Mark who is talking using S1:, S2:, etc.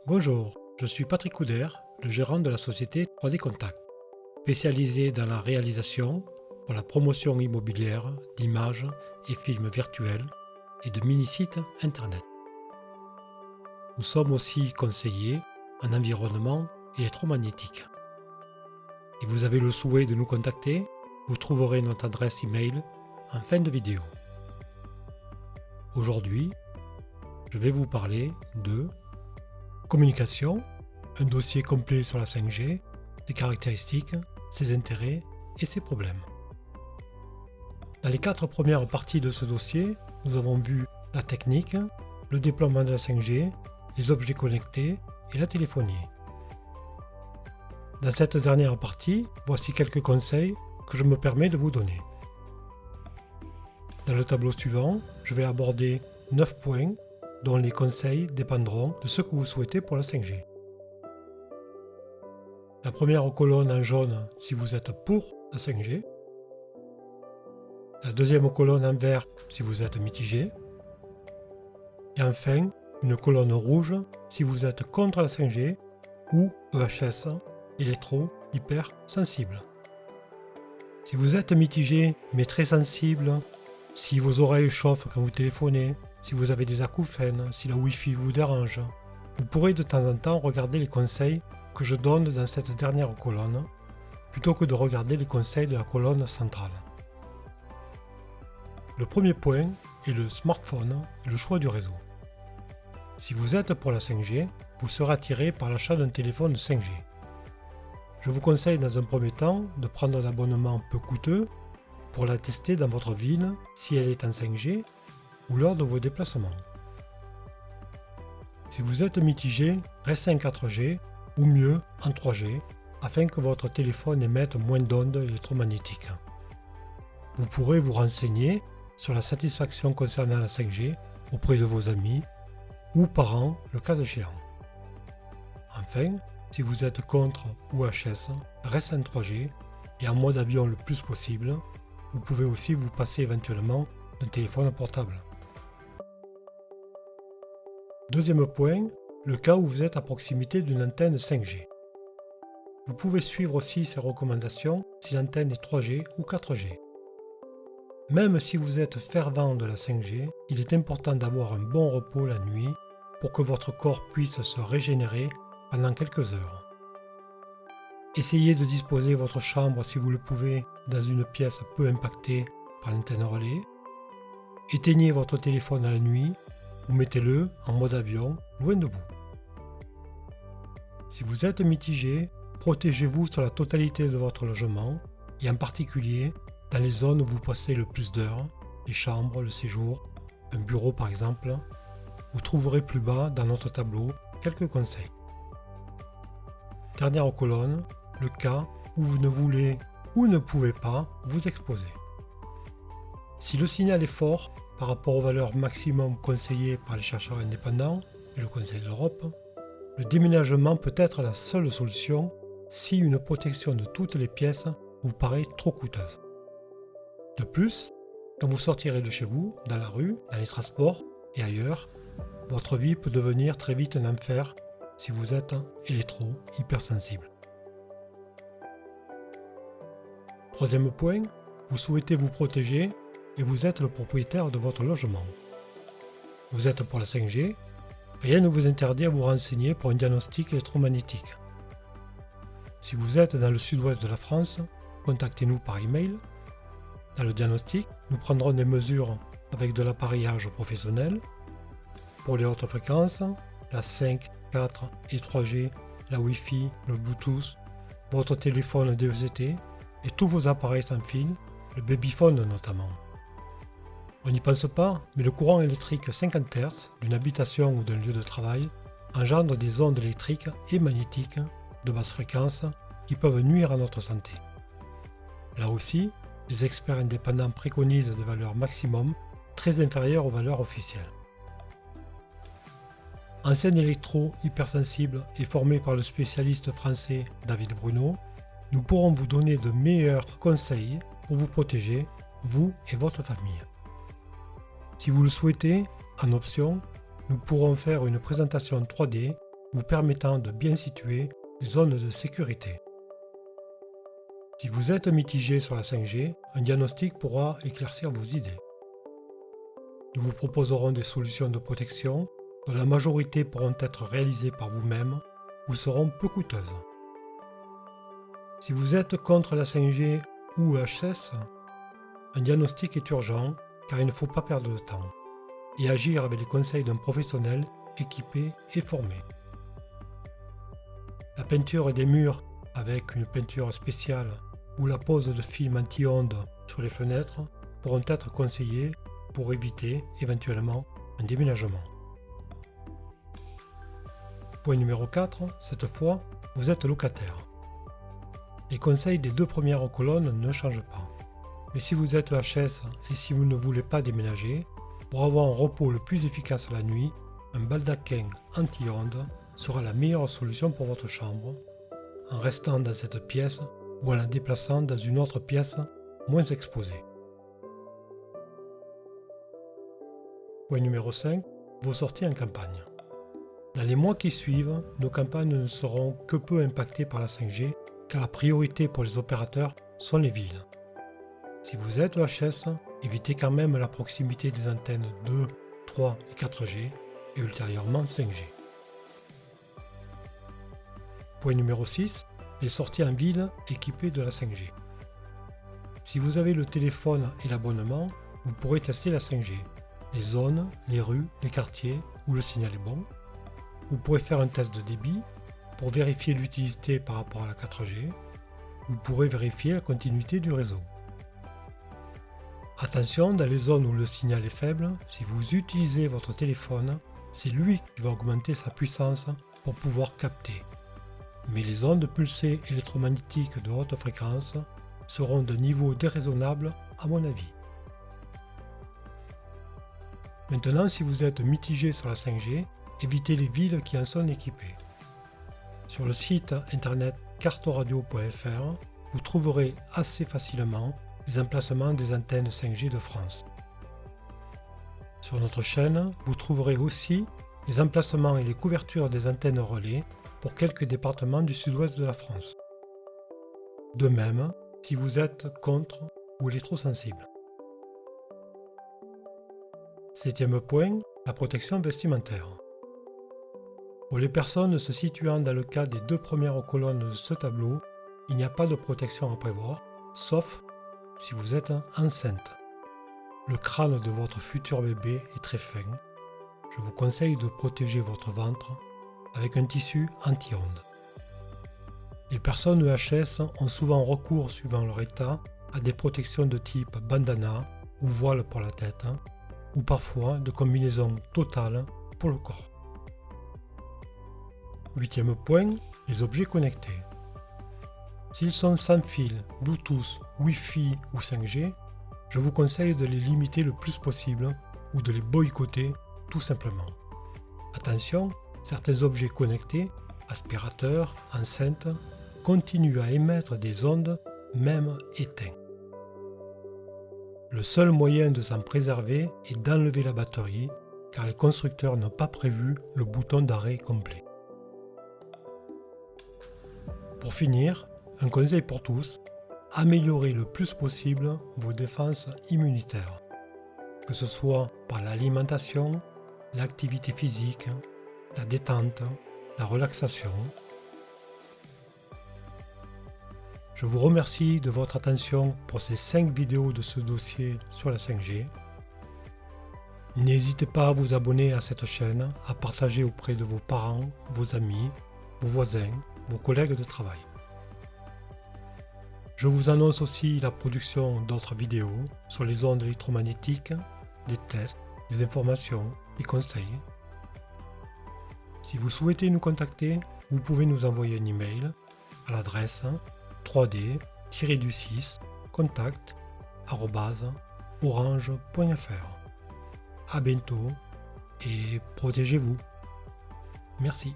S1: Bonjour, je suis Patrick Couder, le gérant de la société 3D Contact, spécialisée dans la réalisation pour la promotion immobilière d'images et films virtuels et de mini-sites internet. Nous sommes aussi conseillers en environnement électromagnétique. Si vous avez le souhait de nous contacter, vous trouverez notre adresse email en fin de vidéo. Aujourd'hui, je vais vous parler de communication, un dossier complet sur la 5G, ses caractéristiques, ses intérêts et ses problèmes. Dans les 4 premières parties de ce dossier, nous avons vu la technique, le déploiement de la 5G, les objets connectés et la téléphonie. Dans cette dernière partie, voici quelques conseils que je me permets de vous donner. Dans le tableau suivant, je vais aborder 9 points dont les conseils dépendront de ce que vous souhaitez pour la 5G. La première colonne en jaune si vous êtes pour la 5G. La deuxième colonne en vert si vous êtes mitigé. Et enfin, une colonne rouge si vous êtes contre la 5G ou EHS, électro-hypersensible. Si vous êtes mitigé mais très sensible, si vos oreilles chauffent quand vous téléphonez, si vous avez des acouphènes, si la Wi-Fi vous dérange, vous pourrez de temps en temps regarder les conseils que je donne dans cette dernière colonne, plutôt que de regarder les conseils de la colonne centrale. Le premier point est le smartphone et le choix du réseau. Si vous êtes pour la 5G, vous serez attiré par l'achat d'un téléphone 5G. Je vous conseille dans un premier temps de prendre un abonnement peu coûteux pour la tester dans votre ville si elle est en 5G ou lors de vos déplacements. Si vous êtes mitigé, restez en 4G ou mieux en 3G afin que votre téléphone émette moins d'ondes électromagnétiques. Vous pourrez vous renseigner sur la satisfaction concernant la 5G auprès de vos amis ou parents le cas échéant. Enfin, si vous êtes contre UHS, restez en 3G et en mode avion le plus possible. Vous pouvez aussi vous passer éventuellement d'un téléphone portable. Deuxième point, le cas où vous êtes à proximité d'une antenne 5G. Vous pouvez suivre aussi ces recommandations si l'antenne est 3G ou 4G. Même si vous êtes fervent de la 5G, il est important d'avoir un bon repos la nuit pour que votre corps puisse se régénérer pendant quelques heures. Essayez de disposer votre chambre si vous le pouvez dans une pièce peu impactée par l'antenne relais. Éteignez votre téléphone à la nuit ou mettez-le en mode avion loin de vous. Si vous êtes mitigé, protégez-vous sur la totalité de votre logement et en particulier dans les zones où vous passez le plus d'heures, les chambres, le séjour, un bureau par exemple. Vous trouverez plus bas dans notre tableau quelques conseils. Dernière colonne, le cas où vous ne voulez ou ne pouvez pas vous exposer. Si le signal est fort par rapport aux valeurs maximum conseillées par les chercheurs indépendants et le Conseil de l'Europe, le déménagement peut être la seule solution si une protection de toutes les pièces vous paraît trop coûteuse. De plus, quand vous sortirez de chez vous, dans la rue, dans les transports et ailleurs, votre vie peut devenir très vite un enfer si vous êtes électro-hypersensible. Troisième point, vous souhaitez vous protéger et vous êtes le propriétaire de votre logement. Vous êtes pour la 5G, rien ne vous interdit à vous renseigner pour un diagnostic électromagnétique. Si vous êtes dans le sud-ouest de la France, contactez-nous par email. Dans le diagnostic, nous prendrons des mesures avec de l'appareillage professionnel. Pour les hautes fréquences, la 5, 4 et 3G, la Wi-Fi, le Bluetooth, votre téléphone DVCT et tous vos appareils sans fil, le babyphone notamment. On n'y pense pas, mais le courant électrique 50 Hz d'une habitation ou d'un lieu de travail engendre des ondes électriques et magnétiques de basse fréquence qui peuvent nuire à notre santé. Là aussi, les experts indépendants préconisent des valeurs maximum très inférieures aux valeurs officielles. Ancien électro-hypersensible et formé par le spécialiste français David Bruno, nous pourrons vous donner de meilleurs conseils pour vous protéger, vous et votre famille. Si vous le souhaitez, en option, nous pourrons faire une présentation 3D vous permettant de bien situer les zones de sécurité. Si vous êtes mitigé sur la 5G, un diagnostic pourra éclaircir vos idées. Nous vous proposerons des solutions de protection dont la majorité pourront être réalisées par vous-même ou seront peu coûteuses. Si vous êtes contre la 5G ou EHS, un diagnostic est urgent car il ne faut pas perdre de temps et agir avec les conseils d'un professionnel équipé et formé. La peinture des murs avec une peinture spéciale ou la pose de films anti-ondes sur les fenêtres pourront être conseillés pour éviter éventuellement un déménagement. Point numéro 4, cette fois, vous êtes locataire. Les conseils des 2 premières colonnes ne changent pas. Mais si vous êtes EHS et si vous ne voulez pas déménager, pour avoir un repos le plus efficace la nuit, un baldaquin anti-ondes sera la meilleure solution pour votre chambre, en restant dans cette pièce ou en la déplaçant dans une autre pièce moins exposée. Point numéro 5, vos sorties en campagne. Dans les mois qui suivent, nos campagnes ne seront que peu impactées par la 5G car la priorité pour les opérateurs sont les villes. Si vous êtes EHS, évitez quand même la proximité des antennes 2, 3 et 4G et ultérieurement 5G. Point numéro 6, les sorties en ville équipées de la 5G. Si vous avez le téléphone et l'abonnement, vous pourrez tester la 5G, les zones, les rues, les quartiers où le signal est bon. Vous pourrez faire un test de débit pour vérifier l'utilité par rapport à la 4G. Vous pourrez vérifier la continuité du réseau. Attention, dans les zones où le signal est faible, si vous utilisez votre téléphone, c'est lui qui va augmenter sa puissance pour pouvoir capter. Mais les ondes pulsées électromagnétiques de haute fréquence seront de niveau déraisonnable à mon avis. Maintenant, si vous êtes mitigé sur la 5G, évitez les villes qui en sont équipées. Sur le site internet cartoradio.fr, vous trouverez assez facilement les emplacements des antennes 5G de France. Sur notre chaîne, vous trouverez aussi les emplacements et les couvertures des antennes relais pour quelques départements du sud-ouest de la France. De même, si vous êtes contre ou électrosensible. 7e point, la protection vestimentaire. Pour les personnes se situant dans le cas des 2 premières colonnes de ce tableau, il n'y a pas de protection à prévoir, sauf si vous êtes enceinte. Le crâne de votre futur bébé est très fin. Je vous conseille de protéger votre ventre avec un tissu anti-ondes. Les personnes EHS ont souvent recours, suivant leur état, à des protections de type bandana ou voile pour la tête, ou parfois de combinaisons totales pour le corps. 8e point, les objets connectés. S'ils sont sans fil, Bluetooth, Wi-Fi ou 5G, je vous conseille de les limiter le plus possible ou de les boycotter tout simplement. Attention, certains objets connectés, aspirateurs, enceintes, continuent à émettre des ondes même éteints. Le seul moyen de s'en préserver est d'enlever la batterie car les constructeurs n'ont pas prévu le bouton d'arrêt complet. Pour finir, un conseil pour tous, améliorez le plus possible vos défenses immunitaires, que ce soit par l'alimentation, l'activité physique, la détente, la relaxation. Je vous remercie de votre attention pour ces 5 vidéos de ce dossier sur la 5G. N'hésitez pas à vous abonner à cette chaîne, à partager auprès de vos parents, vos amis, vos voisins, vos collègues de travail. Je vous annonce aussi la production d'autres vidéos sur les ondes électromagnétiques, des tests, des informations, des conseils. Si vous souhaitez nous contacter, vous pouvez nous envoyer un email à l'adresse 3d-du6contact@orange.fr. À bientôt et protégez-vous. Merci.